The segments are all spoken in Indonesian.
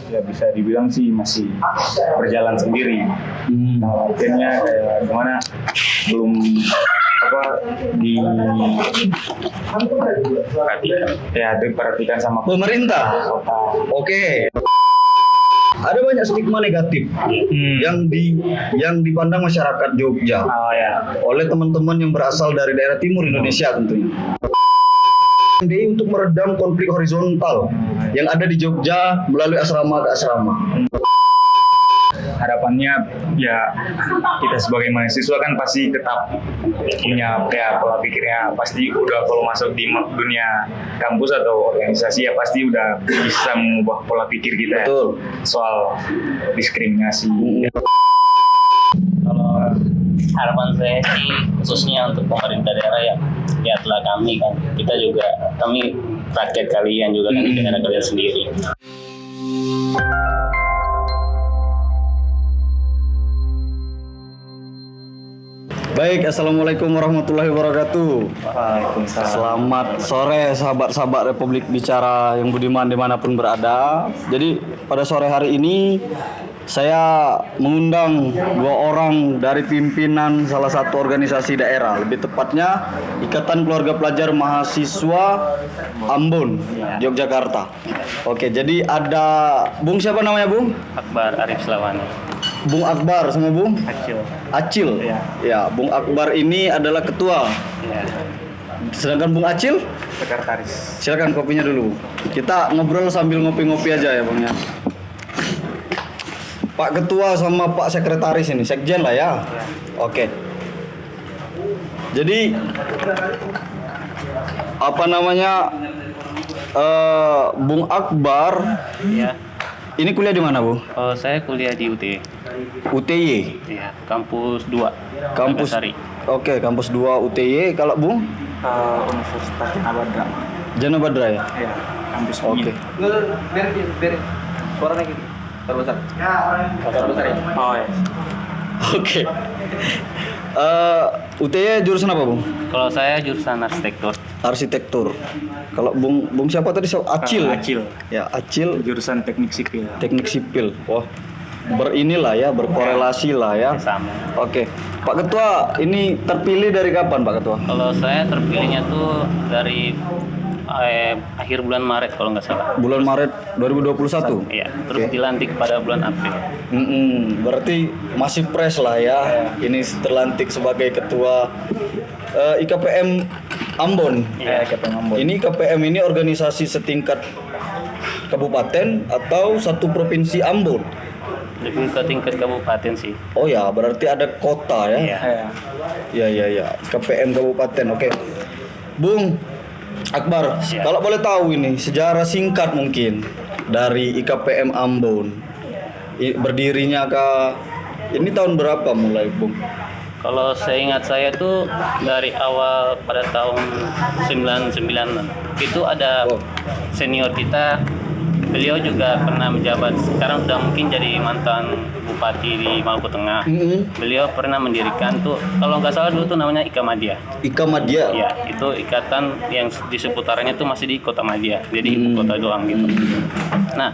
ya bisa dibilang sih masih berjalan sendiri. Nah, akhirnya kayak gimana belum apa diperhatikan sama Pemerintah. kota. Oke. Ada banyak stigma negatif yang dipandang masyarakat Jogja Oh ya. oleh teman-teman yang berasal dari daerah timur Indonesia tentunya. MDI untuk meredam konflik horizontal yang ada di Jogja melalui asrama ke asrama. Harapannya ya kita sebagai mahasiswa kan pasti tetap punya kayak pola pikirnya, pasti udah kalau masuk di dunia kampus atau organisasi ya pasti udah bisa mengubah pola pikir kita. Betul. Soal diskriminasi. Kalau harapan saya sih khususnya untuk pemerintah daerah ya lihatlah kami kan, kami rakyat kalian juga kan di daerah kalian sendiri. Baik, assalamualaikum warahmatullahi wabarakatuh. Waalaikumsalam. Selamat sore sahabat-sahabat Republik Bicara yang budiman dimanapun berada. Jadi pada sore hari ini saya mengundang dua orang dari pimpinan salah satu organisasi daerah, lebih tepatnya Ikatan Keluarga Pelajar Mahasiswa Ambon, Yogyakarta. Oke, jadi ada Bung siapa namanya Bung? Akbar Arif Selawani. Bung Akbar sama Bung Acil. Acil. Ya. Ya, Bung Akbar ini adalah ketua. Ya. Sedangkan Bung Acil, Sekretaris. silakan kopinya dulu. Kita ngobrol sambil ngopi-ngopi aja ya, Bung ya. Pak Ketua sama Pak Sekretaris ini, sekjen lah ya. Oke. Jadi apa namanya? Bung Akbar Ya. ini kuliah di mana, Bu? Oh, saya kuliah di UT. UTY. Ya, kampus 2. Kampus. Nagasari. Oke, kampus 2 UTY. Kalau Bung? Universitas Abadra. Jana Badra ya? Ya, kampus Oke. Biar suaranya gitu terbesar. Terbesar ya. Oh ya. Oke. UTY jurusan apa, Bung? Kalau saya jurusan arsitektur. Arsitektur. Kalau Bung siapa tadi? Acil. Acil. Ya, Acil Jurusan teknik sipil. teknik sipil. Wah, berinilah ya, berkorelasi lah ya. Sama. Oke. Pak Ketua, ini terpilih dari kapan, Pak Ketua? Kalau saya terpilihnya tuh dari akhir bulan Maret kalau nggak salah. Bulan Maret 2021. Iya, terus Oke. dilantik pada bulan April. Berarti masih fresh lah ya. Ini terlantik sebagai ketua IKPM Ambon. Iya, Ini KPM ini organisasi setingkat kabupaten atau satu provinsi Ambon? lebih ke tingkat kabupaten sih. Oh ya, berarti ada kota ya? Iya. Ya. KPM kabupaten. Oke. Bung Akbar, Siap. kalau boleh tahu ini sejarah singkat mungkin dari IKPM Ambon. Berdirinya ini tahun berapa mulai, Bung? Kalau saya ingat saya tuh dari awal pada tahun 99 itu ada Oh. senior kita, beliau juga pernah menjabat, sekarang sudah mungkin jadi mantan bupati di Maluku Tengah. Beliau pernah mendirikan tuh, kalau nggak salah dulu tuh namanya Ikamadya. Ikamadya. Ya, itu ikatan yang di seputarannya tuh masih di Kota Madya, jadi ibu kota doang gitu. Nah,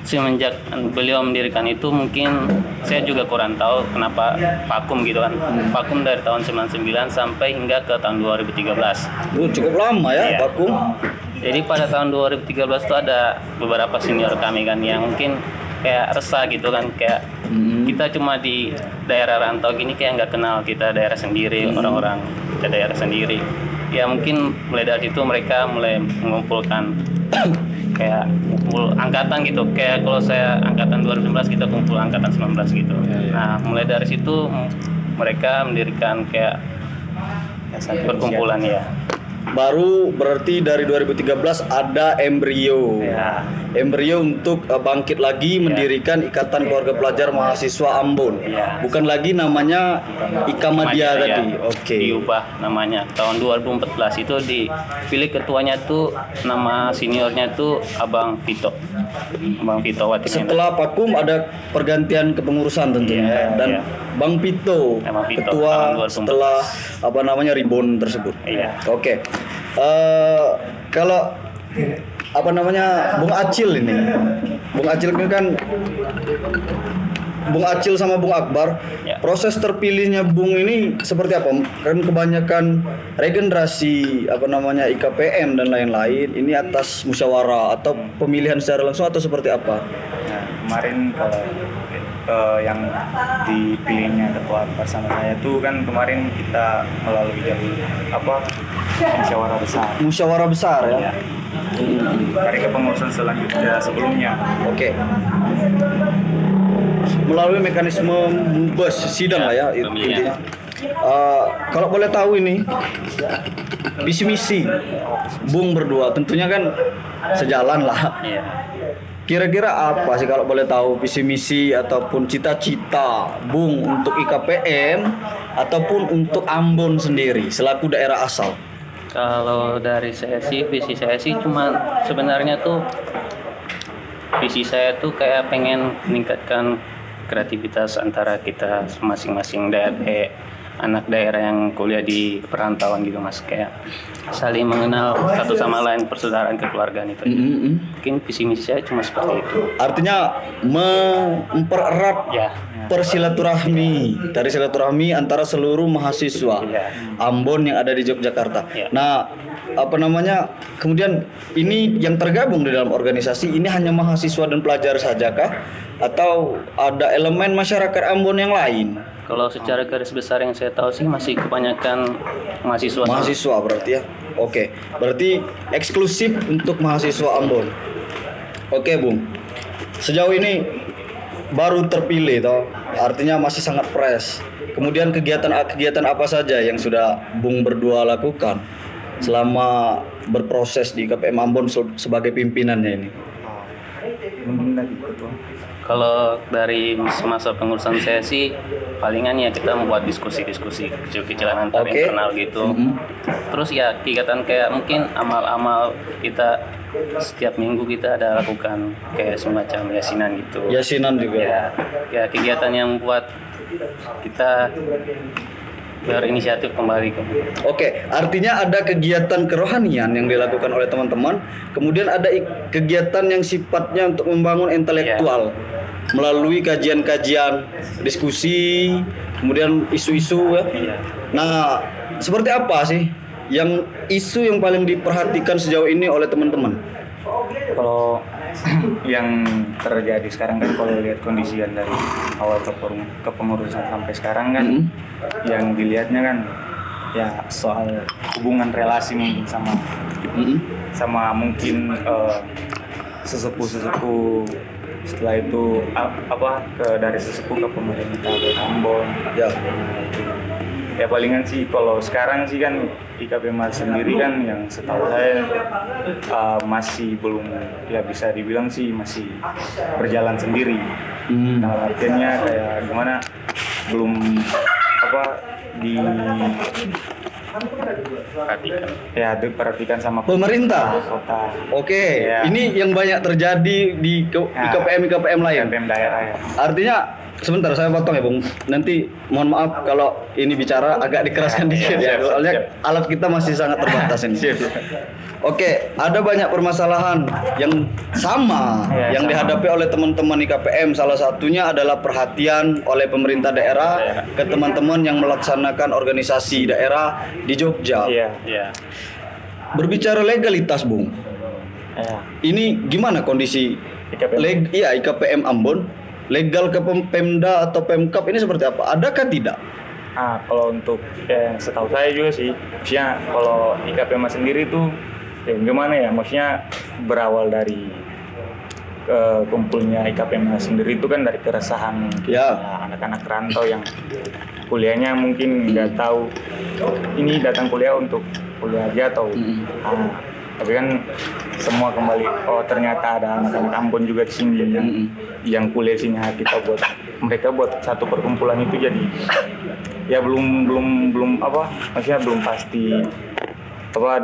semenjak beliau mendirikan itu mungkin saya juga kurang tahu kenapa vakum gitu kan. Vakum dari tahun 99 sampai hingga ke tahun 2013. Cukup lama ya, Iya. vakum. Jadi pada tahun 2013 itu ada beberapa senior kami kan yang mungkin kayak resah gitu kan, kayak kita cuma di daerah rantau gini kayak nggak kenal kita daerah sendiri, orang-orang kita daerah sendiri. Ya mungkin mulai dari situ mereka mulai mengumpulkan kayak kumpul angkatan gitu, kayak kalau saya angkatan 2019 kita kumpul angkatan 19 gitu. Nah mulai dari situ mereka mendirikan kayak perkumpulan ya. Baru berarti dari 2013 ada embrio. Ya. Embrio untuk bangkit lagi mendirikan Ikatan Keluarga Pelajar Mahasiswa Ambon. Ya. Bukan lagi namanya Ikamadya tadi. Ya. Oke. Diubah namanya tahun 2014 itu dipilih ketuanya tuh, nama seniornya tuh Abang Vito. Abang Vito Watikena. Setelah vakum ada pergantian kepengurusan tentunya Iya, dan iya. Bang Pito, Bang Pito, ketua tahun 2014. setelah ribon tersebut. Iya. Oke. Kalau Bung Acil ini Bung Acil kan Bung Acil sama Bung Akbar, Ya. proses terpilihnya Bung ini seperti apa? Kan kebanyakan regenerasi IKPM dan lain-lain ini atas musyawarah atau pemilihan secara langsung atau seperti apa? Nah, kemarin kalau yang dipilihnya ketua bersama saya tuh kan kemarin kita melalui jalur musyawarah besar. Musyawarah besar ya. Ya. Dari kepengurusan selanjutnya sebelumnya. Oke. Melalui mekanisme mubas sidang lah ya pemilihan. intinya. Kalau boleh tahu ini visi misi Bung berdua tentunya kan sejalan lah. Iya. Kira-kira apa sih kalau boleh tahu visi misi ataupun cita-cita Bung untuk IKPM ataupun untuk Ambon sendiri selaku daerah asal? Kalau dari saya sih, visi saya sih cuma sebenarnya tuh visi saya tuh kayak pengen meningkatkan kreativitas antara kita masing-masing anak daerah yang kuliah di perantauan gitu Mas, kayak saling mengenal satu sama lain, persaudaraan kekeluargaan itu. Mungkin visi misi saya cuma seperti itu. Artinya mempererat Ya. dari silaturahmi antara seluruh mahasiswa Iya. Ambon yang ada di Yogyakarta. Iya. Nah, kemudian ini yang tergabung di dalam organisasi ini hanya mahasiswa dan pelajar saja kah? Atau ada elemen masyarakat Ambon yang lain? Kalau secara garis besar yang saya tahu sih masih kebanyakan mahasiswa. Mahasiswa berarti ya. Oke, berarti eksklusif untuk mahasiswa Ambon. Oke, Bung. Sejauh ini baru terpilih toh. Artinya masih sangat fresh. Kemudian kegiatan apa saja yang sudah Bung berdua lakukan selama berproses di IKPM Ambon sebagai pimpinannya ini? Kalau dari masa pengurusan saya sih palingan ya kita membuat diskusi-diskusi kecil-kecilan antar Oke. internal gitu. Terus ya kegiatan kayak mungkin amal-amal kita setiap minggu kita ada lakukan kayak semacam yasinan gitu. Yasinan juga. Ya kegiatan yang buat kita berinisiatif kembali ke. Oke, artinya ada kegiatan kerohanian yang dilakukan oleh teman-teman, kemudian ada kegiatan yang sifatnya untuk membangun intelektual melalui kajian-kajian, diskusi, kemudian isu-isu ya. Iya. Nah, seperti apa sih isu yang paling diperhatikan sejauh ini oleh teman-teman? Kalau yang terjadi sekarang kan kalau lihat kondisi yang dari awal kepengurusan sampai sekarang kan yang dilihatnya kan ya soal hubungan relasi mungkin sama mungkin sesepuh setelah itu dari sesepuh ke pemerintah ke Ambon ya palingan sih kalau sekarang sih kan IKPM sendiri kan yang setahu saya masih belum ya bisa dibilang sih masih berjalan sendiri. Nah artinya kayak gimana belum diperhatikan sama Pemerintah. kota. Oke, Ya. ini yang banyak terjadi di IKPM lain. IKPM daerah ya. Artinya sebentar saya potong ya Bung. Nanti mohon maaf kalau ini bicara agak dikeraskan dikit ya. siap, Soalnya siap. alat kita masih sangat terbatas ini. Oke, ada banyak permasalahan yang sama Ya, yang sama. dihadapi oleh teman-teman IKPM. Salah satunya adalah perhatian oleh pemerintah daerah ke teman-teman yang melaksanakan organisasi daerah di Jogja. Iya. Ya. Berbicara legalitas, Bung. Ya. Ini gimana kondisi IKPM. IKPM Ambon? Legal ke Pemda atau Pemkap ini seperti apa? Adakah tidak? Kalau untuk yang setahu saya juga sih, maksudnya kalau IKPM sendiri tuh ya gimana ya, maksudnya berawal dari kumpulnya IKPM sendiri itu kan dari keresahan Ya. anak-anak rantau yang kuliahnya mungkin nggak tahu ini datang kuliah untuk kuliah aja atau tapi kan semua kembali ternyata ada anak-anak Ambon juga di sini yang kuliah di sini mereka buat satu perkumpulan itu jadi ya belum maksudnya belum pasti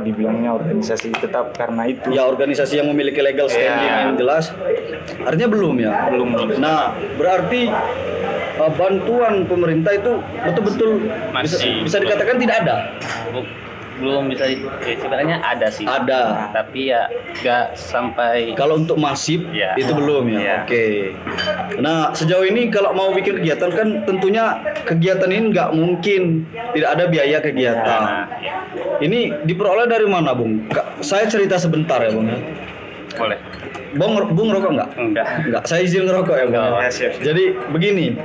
dibilangnya organisasi tetap karena itu Ya, organisasi yang memiliki legal standing Ya. yang jelas. Artinya belum ya? belum Nah, berarti bantuan pemerintah itu betul-betul Masih bisa dikatakan tidak ada. belum bisa sebenarnya ada sih. Ada. Tapi ya nggak sampai. Kalau untuk masif Ya. itu belum ya. Ya. Oke. Nah, sejauh ini kalau mau bikin kegiatan kan tentunya kegiatan ini nggak mungkin tidak ada biaya kegiatan. Nah, ya. Ini diperoleh dari mana, Bung? Saya cerita sebentar ya, Bung ya. Boleh. Bung ngerokok nggak? Enggak. Enggak, saya izin ngerokok ya, Bung. Oh, ya, siap. Jadi begini,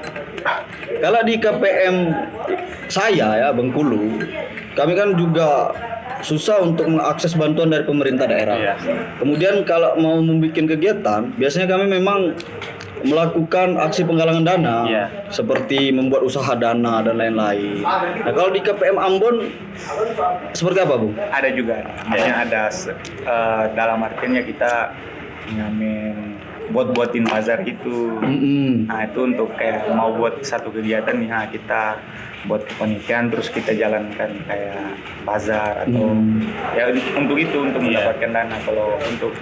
kalau di KPM saya ya Bengkulu, kami kan juga susah untuk mengakses bantuan dari pemerintah daerah. Iya. Kemudian kalau mau membuat kegiatan, biasanya kami memang melakukan aksi penggalangan dana, Iya. seperti membuat usaha dana dan lain-lain. Nah, kalau di KPM Ambon seperti apa, Bung? Ada juga, maksudnya ada dalam artinya kita ngamen buatin bazar gitu. Mm-mm. Nah itu untuk kayak mau buat satu kegiatan nih, nah kita buat kepanitiaan terus kita jalankan kayak bazar atau ya untuk itu untuk mendapatkan dana. Kalau untuk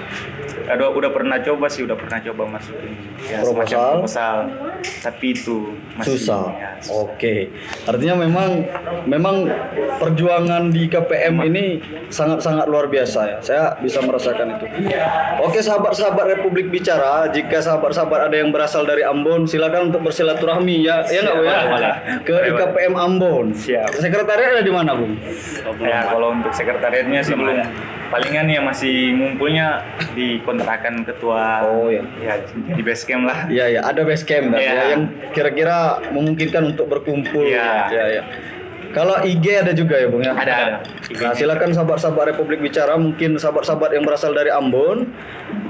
udah pernah coba masukin ya, semacam proposal, tapi itu masih Susah. ya, Oke. Artinya memang perjuangan di KPM ini sangat-sangat luar biasa ya. Saya bisa merasakan itu. Oke, sahabat-sahabat Republik Bicara, jika sahabat-sahabat ada yang berasal dari Ambon, silakan untuk bersilaturahmi ya. Ya nggak Bu ya? Boleh. Ke IKPM Ambon. Siap. Sekretariat ada di mana, Bung? Ya kalau untuk sekretariatnya sih belum. Palingan ya masih ngumpulnya di kontrakan ketua. Oh, ya. Ya di base camp lah. Iya, ya, ada base camp Iya. ya, yang kira-kira memungkinkan untuk berkumpul. Iya. Ya, ya. Kalau IG ada juga ya, Bung ya? Ada. Nah, silakan sahabat-sahabat Republik Bicara, mungkin sahabat-sahabat yang berasal dari Ambon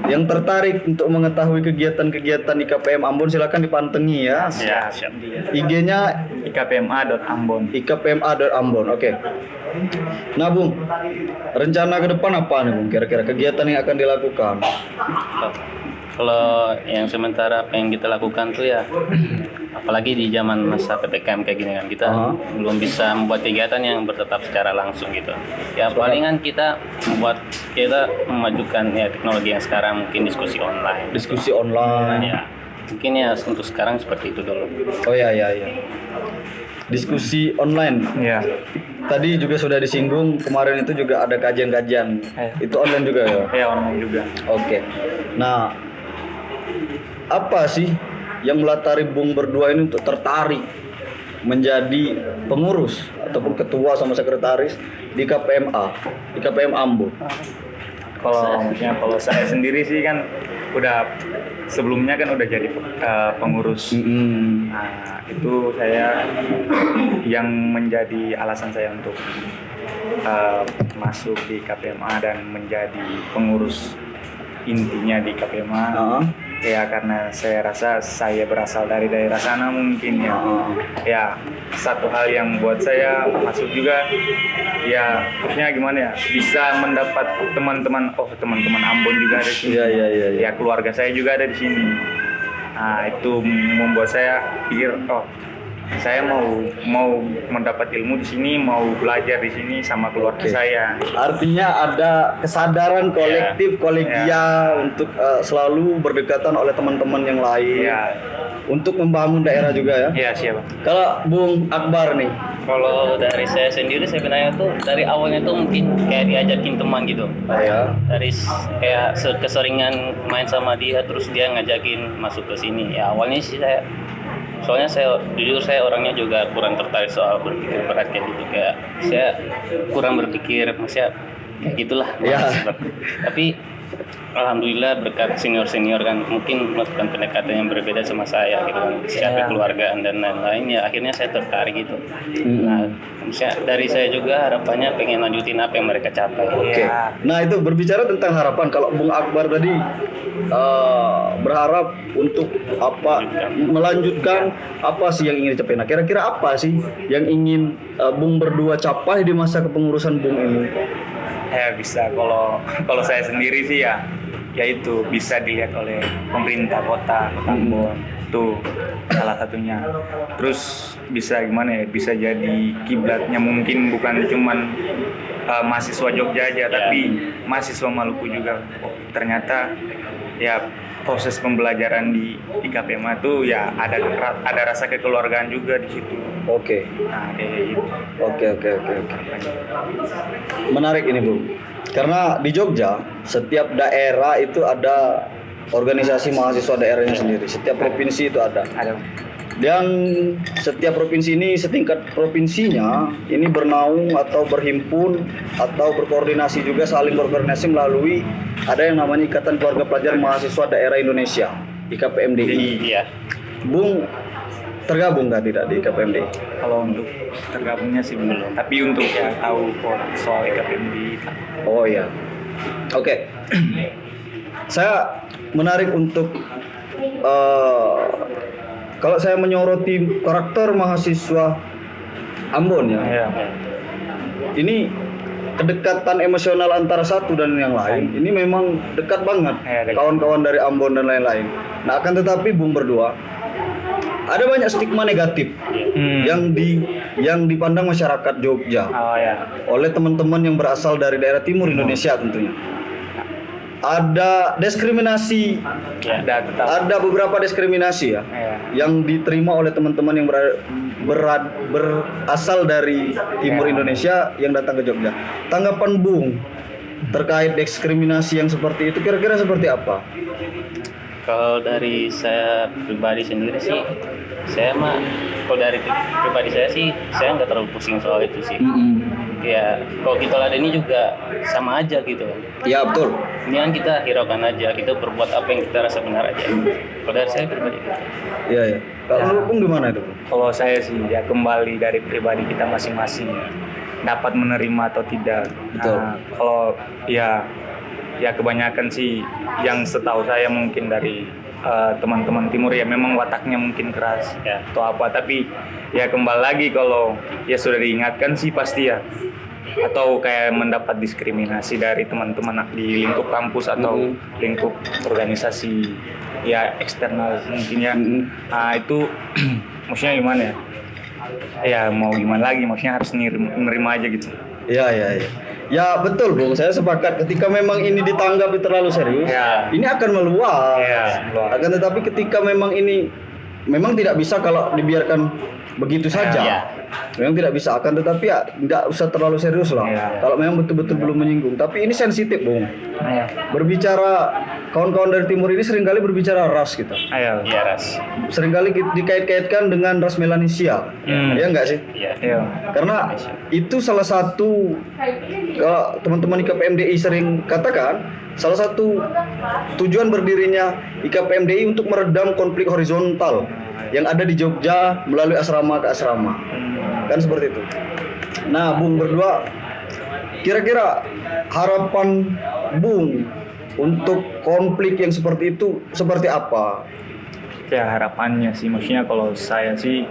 yang tertarik untuk mengetahui kegiatan-kegiatan IKPM Ambon, silakan dipantengi ya. Ya, siap. IG-nya ikpma.ambon. ikpma.ambon. Oke. Nah, Bung, rencana ke depan apa nih, Bung? Kira-kira kegiatan yang akan dilakukan? Kalau yang sementara apa yang kita lakukan tuh ya, apalagi di zaman masa PPKM kayak gini kan, kita belum bisa membuat kegiatan yang bertetap secara langsung gitu. Ya palingan kita memajukan ya teknologi yang sekarang, mungkin diskusi online. Diskusi online. Ya, mungkin ya untuk sekarang seperti itu dulu. Oh ya, ya, ya. Diskusi online. Ya. Tadi juga sudah disinggung, kemarin itu juga ada kajian-kajian. Itu online juga ya? Ya online juga. Oke. Nah, apa sih yang melatari Bung berdua ini untuk tertarik menjadi pengurus ataupun ketua sama sekretaris di KPMA, di KPM Ambon? Kalau saya sendiri sih kan udah sebelumnya kan udah jadi pengurus. Nah, itu saya yang menjadi alasan saya untuk masuk di KPMA dan menjadi pengurus intinya di KPMA. Ya karena saya rasa saya berasal dari daerah sana mungkin ya. Ya satu hal yang buat saya masuk juga ya maksudnya gimana ya, bisa mendapat teman-teman Ambon juga ada di sini. Iya. Ya keluarga saya juga ada di sini. Nah itu membuat saya pikir saya mau mendapat ilmu di sini, mau belajar di sini sama keluarga saya. Artinya ada kesadaran kolektif, kolegial untuk selalu berdekatan oleh teman-teman yang lain. Ya. Untuk membangun daerah juga ya. Ya siapa? Kalau Bung Akbar nih, Kalau dari saya sendiri sebenarnya tuh dari awalnya tuh mungkin kayak diajakin teman gitu. ya. Dari kayak keseringan main sama dia terus dia ngajakin masuk ke sini. Ya awalnya sih soalnya jujur saya orangnya juga kurang tertarik soal berpikir berat kayak gitu, kayak saya kurang berpikir maksudnya kayak gitulah. Ya. Tapi alhamdulillah berkat senior kan mungkin melakukan pendekatan yang berbeda sama saya gitu kan, secara kekeluargaan dan lain-lain, ya akhirnya saya tertarik gitu. Nah maksudnya dari saya juga harapannya pengen lanjutin apa yang mereka capai. Oke. Nah itu berbicara tentang harapan, kalau Bung Akbar tadi berharap untuk melanjutkan apa sih yang ingin dicapai. Nah kira-kira apa sih yang ingin Bung berdua capai di masa kepengurusan Bung ini? Ya bisa, kalau saya sendiri sih ya itu bisa dilihat oleh pemerintah kota Ambon, itu salah satunya. Terus bisa gimana ya, bisa jadi kiblatnya mungkin bukan cuman mahasiswa Jogja aja, tapi mahasiswa Maluku juga. Ternyata ya proses pembelajaran di IKPMA itu ya ada rasa kekeluargaan juga di situ. Oke. Nah, kayak gitu. Oke. Menarik ini, Bu. Karena di Jogja setiap daerah itu ada organisasi mahasiswa daerahnya sendiri. Setiap provinsi itu ada. Ada. Dan setiap provinsi ini setingkat provinsinya ini bernaung atau berhimpun atau berkoordinasi juga, saling berkoordinasi melalui ada yang namanya Ikatan Keluarga Pelajar Mahasiswa Daerah Indonesia, IKPMDI. Iya. Bung tergabung nggak tidak di IKPMDI? Kalau untuk tergabungnya sih belum. Tapi untuk ya tahu soal IKPMDI. Oh iya. Oke. Saya menarik untuk kalau saya menyoroti karakter mahasiswa Ambon ya. Ya. Ini kedekatan emosional antara satu dan yang lain. Ini memang dekat banget. Ya, dekat. Kawan-kawan dari Ambon dan lain-lain. Nah, akan tetapi Bung berdua ada banyak stigma negatif yang dipandang masyarakat Jogja Oh ya. oleh teman-teman yang berasal dari daerah timur Indonesia tentunya. Ada diskriminasi, ada beberapa diskriminasi ya, yang diterima oleh teman-teman yang berasal dari timur Indonesia yang datang ke Jogja. Tanggapan Bung terkait diskriminasi yang seperti itu kira-kira seperti apa? Kalau dari saya pribadi sendiri sih, kalau dari pribadi saya sih, saya nggak terlalu pusing soal itu sih. Ya, kalau kita ladeni juga sama aja gitu. Ya betul. Ini kan kita hiraukan aja, kita berbuat apa yang kita rasa benar aja. Kalau dari saya pribadi. Iya ya. Kalau Bung gimana itu? Kalau saya sih ya kembali dari pribadi kita masing-masing dapat menerima atau tidak. Betul. Nah, kalau ya kebanyakan sih yang setahu saya mungkin dari teman-teman timur ya memang wataknya mungkin keras Ya. atau apa, tapi ya kembali lagi kalau ya sudah diingatkan sih pasti ya, atau kayak mendapat diskriminasi dari teman-teman di lingkup kampus atau lingkup organisasi ya eksternal mungkin ya. Nah itu maksudnya gimana ya? Ya mau gimana lagi, maksudnya harus nerima aja gitu. Iya. Ya betul Bung, saya sepakat ketika memang ini ditanggapi terlalu serius, Ya. ini akan meluas. Ya, meluas. Akan tetapi ketika memang ini memang tidak bisa kalau dibiarkan begitu saja. Ya. Memang tidak bisa, akan tetapi ya tidak usah terlalu serius lah. Ya. Kalau memang betul-betul belum menyinggung, tapi ini sensitif Bung. Ayo. Berbicara kawan-kawan dari timur ini seringkali berbicara ras gitu. Ayo. Iya, Ras. Seringkali dikait-kaitkan dengan ras Melanesia. Ya enggak sih? Iya. Ayo. Karena itu salah satu, kalau teman-teman IKPMDI sering katakan, salah satu tujuan berdirinya IKPMDI untuk meredam konflik horizontal yang ada di Jogja melalui asrama ke asrama. Kan seperti itu. Nah, Bung berdua, kira-kira harapan Bung untuk konflik yang seperti itu seperti apa? Ya harapannya sih, maksudnya kalau saya sih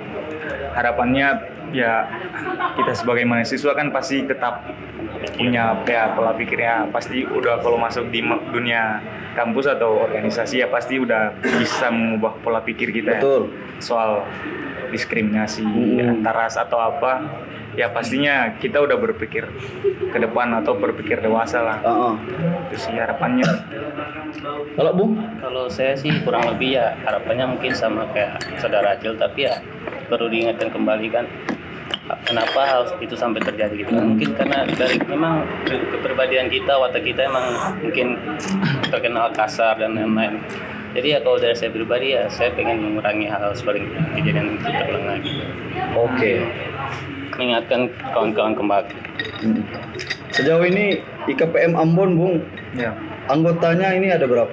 harapannya ya kita sebagai mahasiswa kan pasti tetap punya ya pola pikirnya, pasti udah kalau masuk di dunia kampus atau organisasi ya pasti udah bisa mengubah pola pikir kita. Betul. Ya, soal diskriminasi antar ras atau apa ya pastinya kita udah berpikir ke depan atau berpikir dewasa lah. Itu sih harapannya. Kalau Bung? Kalau saya sih kurang lebih ya harapannya mungkin sama kayak saudara Acil, tapi ya perlu diingatkan kembali kan kenapa hal itu sampai terjadi gitu kan. Mungkin karena dari memang kepribadian kita, watak kita emang mungkin terkenal kasar dan lain-lain. Jadi ya kalau dari saya pribadi ya saya pengen mengurangi hal seperti kejadian itu terulang lagi. Oke. Mengingatkan kawan-kawan kembali. Sejauh ini IKPM Ambon, Bung, Ya. anggotanya ini ada berapa?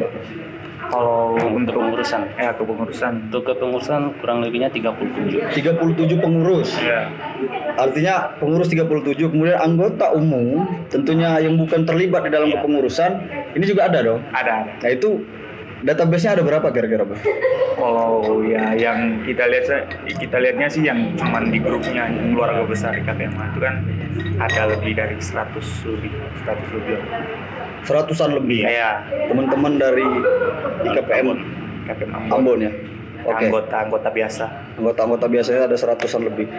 Kalau untuk Kepengurusan. kepengurusan Untuk kepengurusan kurang lebihnya 37. 37 pengurus. ya Artinya pengurus 37, kemudian anggota umum tentunya yang bukan terlibat di dalam kepengurusan, ini juga ada dong. ada. Nah itu database-nya ada berapa kira-kira, Bang? Kalau ya yang kita lihatnya sih yang cuman di grupnya yang keluarga besar IKPMA itu kan ada lebih dari 100 lebih. 100-an lebih. Ya, Teman-teman dari IKPM IKPM Ambon ya. Oke. Anggota biasa. Anggota-anggota biasanya ada 100-an lebih.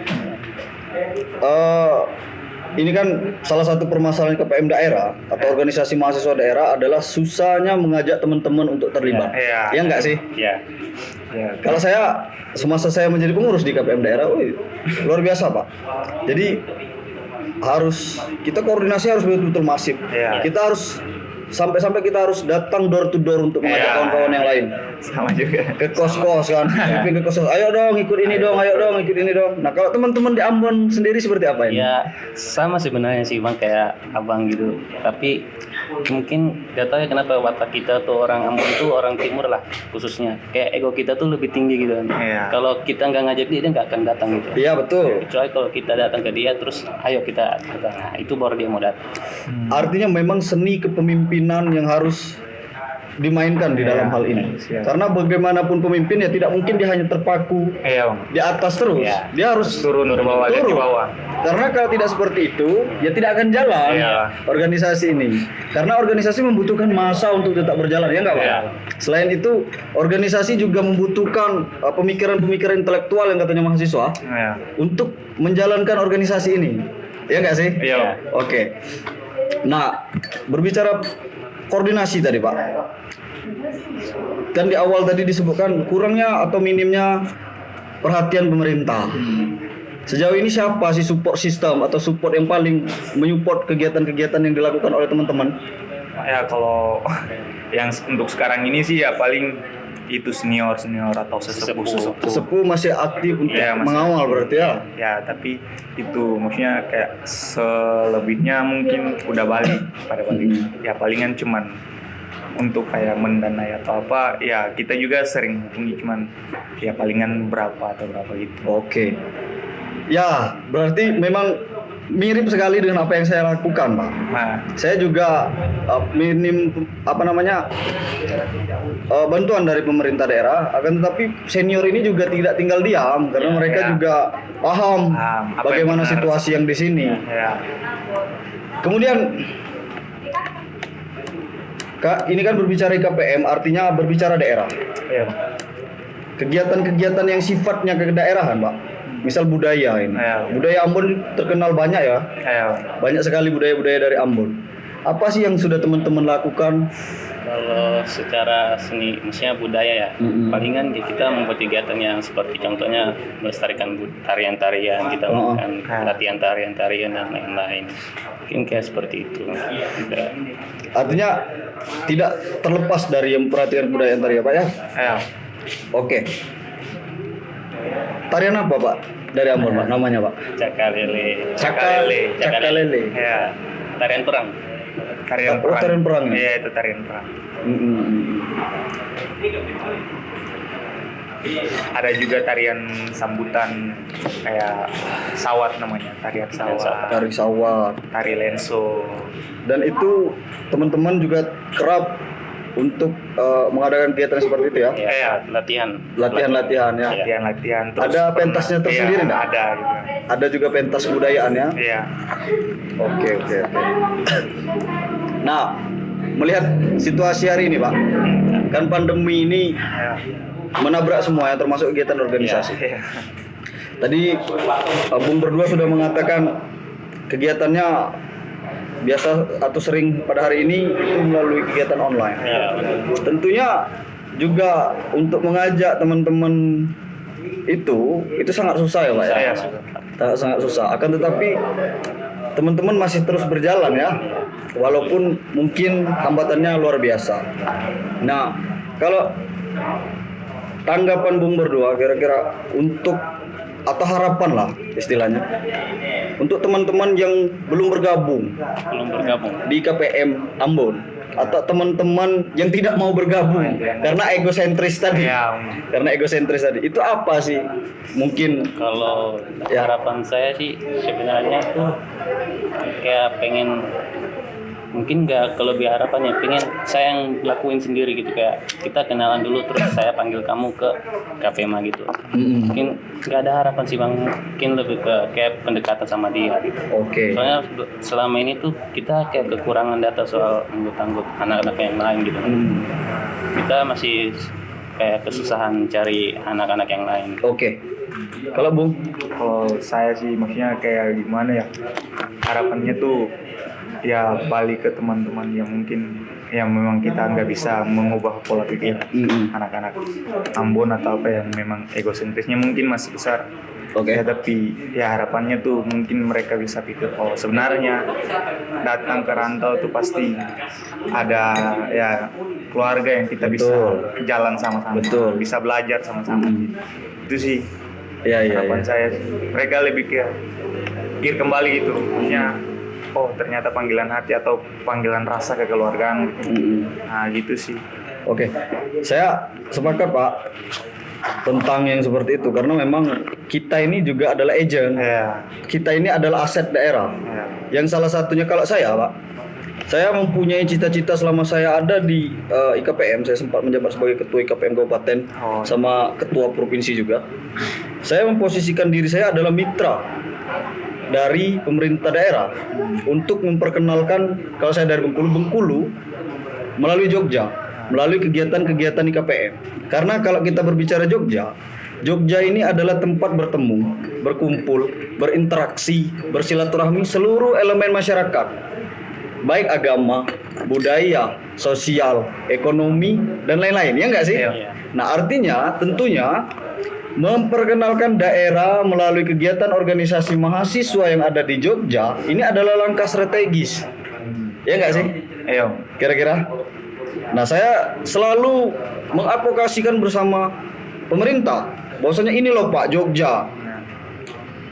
ini kan salah satu permasalahan KPM daerah atau organisasi mahasiswa daerah adalah susahnya mengajak teman-teman untuk terlibat. Iya. Ya enggak sih? Ya, Ya, Kalau saya semasa saya menjadi pengurus di KPM daerah, luar biasa Pak. Jadi kita koordinasi harus betul-betul masif. Iya. Kita harus sampai-sampai kita harus datang door to door untuk mengajak Iya. kawan-kawan yang lain sama juga. ke kos-kos kan. Ke kos-kos, ayo dong ikut ini dong, ayo dong ikut ini dong. Nah kalau teman-teman di Ambon sendiri seperti apa ini? ya sama sebenarnya sih bang kayak abang gitu. Tapi mungkin gak tahu ya kenapa watak kita tuh orang Ambon tuh orang timur lah khususnya. Kayak ego kita tuh lebih tinggi gitu kan. Iya. Kalau kita nggak ngajak dia nggak akan datang gitu. Iya betul. Kecuali kalau kita datang ke dia terus ayo kita datang. Nah, itu baru dia mau datang. Artinya memang seni kepemimpinan yang harus dimainkan di dalam hal ini. Siap. Karena bagaimanapun pemimpin ya tidak mungkin dia hanya terpaku Iya, Bang. di atas terus. Iya. Dia harus Turun ke bawah, lihat di bawah. Karena kalau tidak seperti itu, ya tidak akan jalan Iya. organisasi ini. Karena organisasi membutuhkan masa untuk tetap berjalan, ya enggak Pak? Iya. Selain itu, organisasi juga membutuhkan pemikiran-pemikiran intelektual yang katanya mahasiswa Iya. untuk menjalankan organisasi ini. Ya enggak sih? Iya, Bang. Oke. Nah, berbicara koordinasi tadi Pak. Kan di awal tadi disebutkan kurangnya atau minimnya perhatian pemerintah. Sejauh ini siapa sih support system atau support yang paling menyupport kegiatan-kegiatan yang dilakukan oleh teman-teman? Ya kalau yang untuk sekarang ini sih ya paling itu senior atau sesepuh. Sesepuh masih aktif untuk Iya, masih mengawal berarti ya? Ya tapi itu maksudnya kayak selebihnya mungkin udah balik pada balik. Ya palingan cuman untuk kayak mendanai atau apa ya kita juga sering hubungi cuman ya palingan berapa atau berapa gitu. Oke. Ya, berarti memang mirip sekali dengan apa yang saya lakukan, Pak. Nah, Saya juga minim bantuan dari pemerintah daerah, akan tetapi senior ini juga tidak tinggal diam karena mereka ya. juga paham Paham apa bagaimana yang benar. situasi yang di sini. ya Kemudian Kak, ini kan berbicara KPM, artinya berbicara daerah. ya Kegiatan-kegiatan yang sifatnya kedaerahan, Pak. Misal budaya ini. Ya. Budaya Ambon terkenal banyak ya. ya Banyak sekali budaya-budaya dari Ambon. Apa sih yang sudah teman-teman lakukan? Kalau secara seni, maksudnya budaya ya, palingan kita membuat kegiatan yang seperti contohnya melestarikan tarian-tarian, kita melakukan latihan tarian-tarian dan lain-lain. Mungkin kayak seperti itu. Udah. Artinya tidak terlepas dari yang perhatian budaya tadi ya Pak ya? ya Oke. Tarian apa Pak? Dari Ambon Pak, namanya Pak? Cakalele. Cakalele. ya Tarian perang. tarian Oh, perang. tarian perang ya? Iya itu tarian perang. Ada juga tarian sambutan kayak sawat namanya, tarian sawat, Dari sawah. tari lenso. Dan itu teman-teman juga kerap untuk mengadakan kegiatan seperti itu ya? Ya, latihan. Latihan-latihan ya? Iya. Latihan. Ada pentasnya tersendiri nggak? Ada gitu. Ada juga pentas kebudayaan ya? Iya. Oke. Nah, melihat situasi hari ini Pak, kan pandemi ini Ya. menabrak semua ya, termasuk kegiatan organisasi. Iya. Tadi Bung berdua sudah mengatakan kegiatannya biasa atau sering pada hari ini itu melalui kegiatan online. Ya, benar. Tentunya juga untuk mengajak teman-teman itu sangat susah ya Pak ya? Iya, Sangat susah. Akan tetapi teman-teman masih terus berjalan ya, walaupun mungkin hambatannya luar biasa. Nah, kalau tanggapan Bung berdua kira-kira untuk atau harapan lah istilahnya untuk teman-teman yang belum bergabung di KPM Ambon atau teman-teman yang tidak mau bergabung karena egosentris tadi. Iya. Karena egosentris tadi. Itu apa sih? Mungkin Kalau Ya. harapan saya sih sebenarnya tuh kayak pengen mungkin nggak kelebihan harapannya, pengen saya yang lakuin sendiri gitu, kayak kita kenalan dulu terus saya panggil kamu ke KPMA gitu. Mungkin nggak ada harapan sih bang, mungkin lebih ke kayak pendekatan sama dia gitu. Oke. Soalnya selama ini tuh kita kayak kekurangan data soal anggota anak-anak yang lain gitu. Kita masih kayak kesusahan cari anak-anak yang lain. Oke. Kalau Bung? Kalau saya sih maksudnya kayak gimana ya, harapannya tuh ya balik ke teman-teman yang mungkin yang memang kita nggak bisa mengubah pola pikir anak-anak Ambon atau apa yang memang egosentrisnya mungkin masih besar. Oke. Ya, tapi ya harapannya tuh mungkin mereka bisa pikir oh sebenarnya datang ke rantau tuh pasti ada ya keluarga yang kita bisa jalan sama-sama, Betul. bisa belajar sama-sama. Itu sih Ya, harapan saya sih. Mereka lebih pikir kembali gitu, maksudnya oh ternyata panggilan hati atau panggilan rasa kekeluargaan gitu. Nah gitu sih. Oke. Saya sepakat Pak tentang yang seperti itu karena memang kita ini juga adalah agent. Ya, Kita ini adalah aset daerah. ya. Yang salah satunya kalau saya Pak, saya mempunyai cita-cita selama saya ada di IKPM. Saya sempat menjabat sebagai ketua IKPM Kabupaten Oh. sama ketua provinsi juga. Saya memposisikan diri saya adalah mitra dari pemerintah daerah untuk memperkenalkan, kalau saya dari Bengkulu melalui Jogja, melalui kegiatan-kegiatan IKPM. Karena kalau kita berbicara Jogja ini adalah tempat bertemu, berkumpul, berinteraksi, bersilaturahmi seluruh elemen masyarakat, baik agama, budaya, sosial, ekonomi, dan lain-lain, ya nggak sih? Iya. Nah artinya tentunya memperkenalkan daerah melalui kegiatan organisasi mahasiswa yang ada di Jogja ini adalah langkah strategis, ya nggak sih? Ayo. Kira-kira. Nah saya selalu mengadvokasikan bersama pemerintah bahwasanya ini loh Pak Jogja.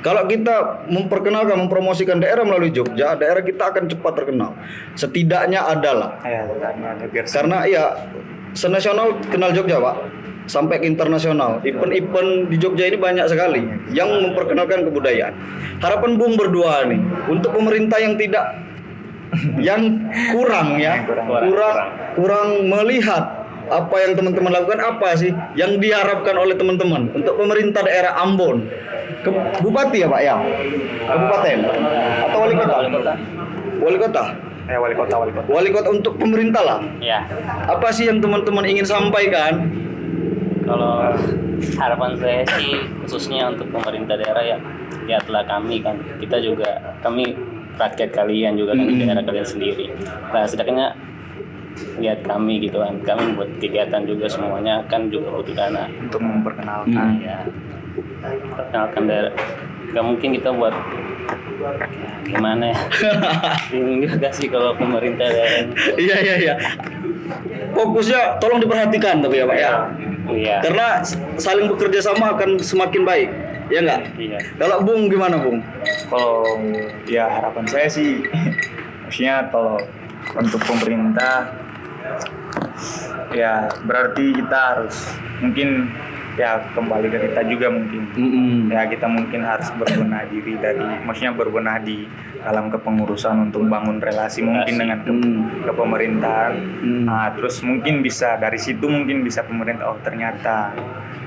Kalau kita memperkenalkan, mempromosikan daerah melalui Jogja, daerah kita akan cepat terkenal. Setidaknya adalah Ya, biar karena ya senasional kenal Jogja Pak, sampai ke internasional. Event-event di Jogja ini banyak sekali yang memperkenalkan kebudayaan. Harapan Bung berdua nih untuk pemerintah yang tidak yang kurang ya, kurang melihat apa yang teman-teman lakukan, apa sih yang diharapkan oleh teman-teman untuk pemerintah daerah Ambon, Bupati ya Pak ya, Kabupaten atau wali kota? Wali kota. wali kota. Wali kota untuk pemerintah lah. Ya, Apa sih yang teman-teman ingin sampaikan? kalau harapan saya sih khususnya untuk pemerintah daerah ya, lihatlah kami kan, kami rakyat kalian juga kan, di daerah kalian sendiri. Nah sedangkan lihat kami gitu kan, kami buat kegiatan juga semuanya kan juga butuh dana. Untuk memperkenalkan. Ya, perkenalkan daerah. Gak mungkin kita buat gimana ya? Bingung juga sih kalau pemerintah daerah. Iya. Fokusnya tolong diperhatikan tapi ya Pak ya. Iya. Karena saling bekerja sama akan semakin baik. Ya enggak? Iya. Kalau Bung gimana Bung? Kalau ya harapan saya sih, maksudnya kalau untuk pemerintah ya berarti kita harus mungkin ya kembali ke kita juga mungkin. Ya kita mungkin harus berbenah diri maksudnya berbenah di dalam kepengurusan untuk bangun relasi mungkin dengan kepemerintahan. Nah, terus mungkin bisa dari situ mungkin bisa pemerintah oh ternyata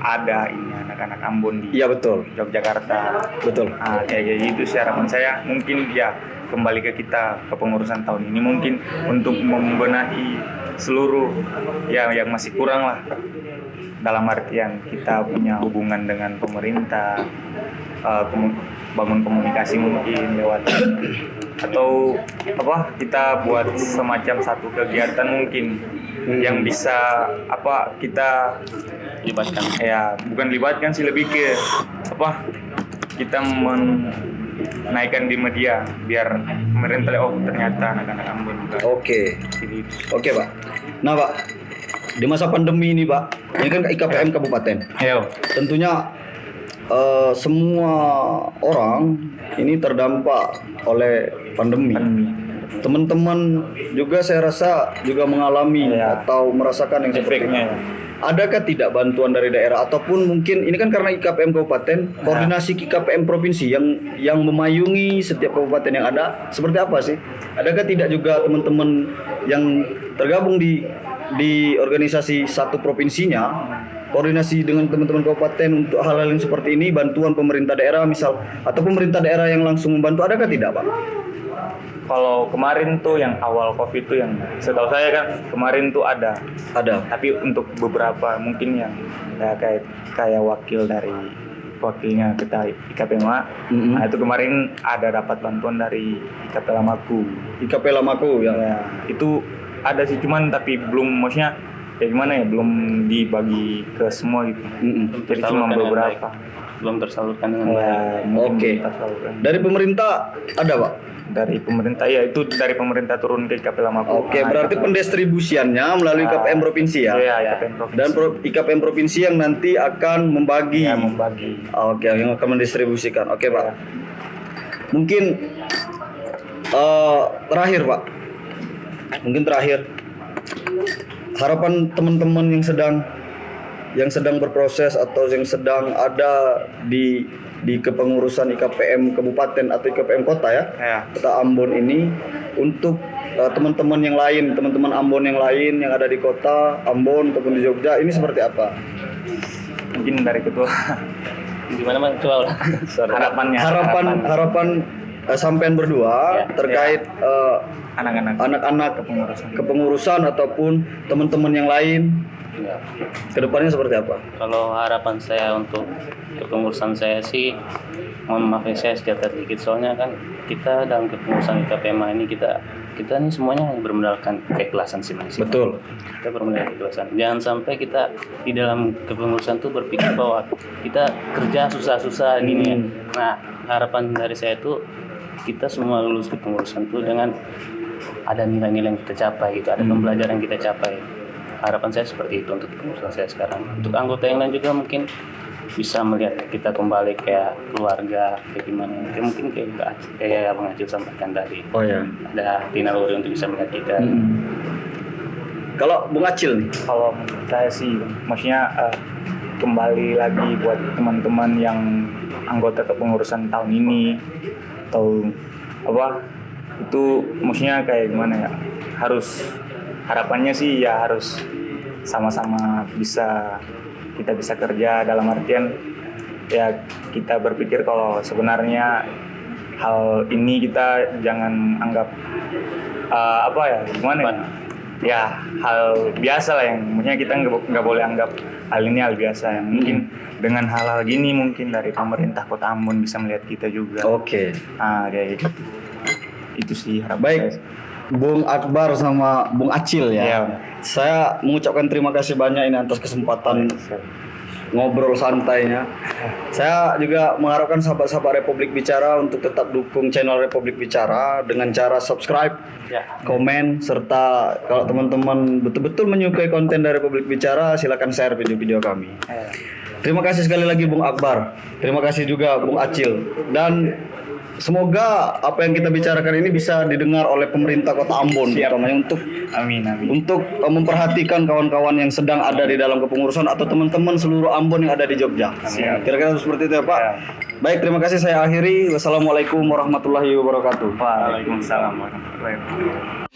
ada ini anak-anak Ambon di Iya betul. Yogyakarta. Betul. Nah, kayak gitu sih harapan saya, mungkin ya kembali ke kita kepengurusan tahun ini mungkin untuk membenahi seluruh ya yang masih kurang lah, dalam artian kita punya hubungan dengan pemerintah, bangun komunikasi mungkin lewat atau apa kita buat semacam satu kegiatan mungkin yang bisa apa kita Libatkan. ya bukan libatkan sih, lebih ke apa kita menaikkan di media biar pemerintah oh ternyata anak-anak Ambon juga Oke. gitu. Oke Pak. Nah Pak, di masa pandemi ini Pak, ini kan IKPM Kabupaten. Ayo. Tentunya semua orang ini terdampak oleh pandemi. Teman-teman juga saya rasa juga mengalami Ya. atau merasakan yang seperti itu. Efeknya. Adakah tidak bantuan dari daerah ataupun mungkin ini kan karena IKPM Kabupaten, koordinasi IKPM Provinsi yang memayungi setiap kabupaten yang ada seperti apa sih? Adakah tidak juga teman-teman yang tergabung di organisasi satu provinsinya koordinasi dengan teman-teman kabupaten untuk hal-hal yang seperti ini, bantuan pemerintah daerah misal atau pemerintah daerah yang langsung membantu, adakah tidak Pak? kalau kemarin tuh yang awal COVID tuh yang setahu saya kan kemarin tuh ada. Tapi untuk beberapa mungkin yang kayak wakilnya kita IKPMA. Nah itu kemarin ada dapat bantuan dari IKP Lamaku. IKP Lamaku ya. Ya, itu ada sih cuman tapi belum maksudnya ya gimana ya belum dibagi ke semua gitu. Jadi cuma beberapa. Belum tersalurkan dengan Ya, baik. mungkin Oke. kita salurkan. Dari pemerintah ada, Pak? Dari pemerintah ya itu dari pemerintah turun ke IKP Lamaku. Oke, berarti pendistribusiannya melalui IKPM provinsi ya? Iya, IKPM provinsi. Dan IKPM provinsi yang nanti akan membagi. Ya, membagi. Oke, yang akan mendistribusikan. Oke, Pak. Ya. Mungkin terakhir, Pak. Mungkin terakhir. Harapan teman-teman yang sedang berproses atau yang sedang ada di kepengurusan IKPM kabupaten atau IKPM kota ya, kota Ambon ini untuk teman-teman yang lain, teman-teman Ambon yang lain yang ada di kota Ambon ataupun di Jogja ini seperti apa? Mungkin dari ketua Gimana Mas? Coba ulang. harapannya. Harapan sampean berdua terkait anak-anak kepengurusan ataupun teman-teman yang lain Ya. kedepannya seperti apa? Kalau harapan saya untuk kepengurusan saya sih, mohon maaf ya saya sekitar dikit soalnya kan kita dalam kepengurusan IKPMA ini kita ini semuanya bermodalkan keikhlasan sih Mas. Betul. Kita bermodalkan keikhlasan. Jangan sampai kita di dalam kepengurusan tuh berpikir bahwa kita kerja susah-susah gini ya. Nah harapan dari saya itu kita semua lulus kepengurusan tuh dengan ada nilai-nilai yang kita capai gitu, ada pembelajaran yang kita capai. Harapan saya seperti itu untuk kepengurusan saya sekarang. Untuk anggota yang lain juga mungkin bisa melihat kita kembali kayak keluarga, kayak gimana. Mungkin kayak Bang Acil sampaikan tadi. Oh ya. Ada tinaluri untuk bisa melihat kita. Kalau Bung Acil nih, Kalau menurut saya sih, maksudnya kembali lagi buat teman-teman yang anggota kepengurusan tahun ini atau apa itu maksudnya kayak gimana ya, harapannya sih ya harus sama-sama kita bisa kerja dalam artian ya kita berpikir kalau sebenarnya hal ini kita jangan anggap apa ya gimana ya hal biasa lah yang maksudnya kita nggak boleh anggap hal ini hal biasa yang mungkin dengan hal-hal gini mungkin dari pemerintah Kota Ambon bisa melihat kita juga. oke. Kayak gitu. Itu sih harapan Baik, saya. Bung Akbar sama Bung Acil ya. Iya. Saya mengucapkan terima kasih banyak ini atas kesempatan ngobrol santainya. Saya juga mengharapkan sahabat-sahabat Republik Bicara untuk tetap dukung channel Republik Bicara dengan cara subscribe, komen, serta kalau teman-teman betul-betul menyukai konten dari Republik Bicara, silakan share video-video kami. Terima kasih sekali lagi Bung Akbar. Terima kasih juga Bung Acil. Dan semoga apa yang kita bicarakan ini bisa didengar oleh pemerintah Kota Ambon, utamanya Amin. untuk memperhatikan kawan-kawan yang sedang ada di dalam kepengurusan atau teman-teman seluruh Ambon yang ada di Jogja. Siap. Kira-kira seperti itu ya Pak. Baik, terima kasih, saya akhiri. Wassalamualaikum warahmatullahi wabarakatuh. Waalaikumsalam warahmatullahi wabarakatuh.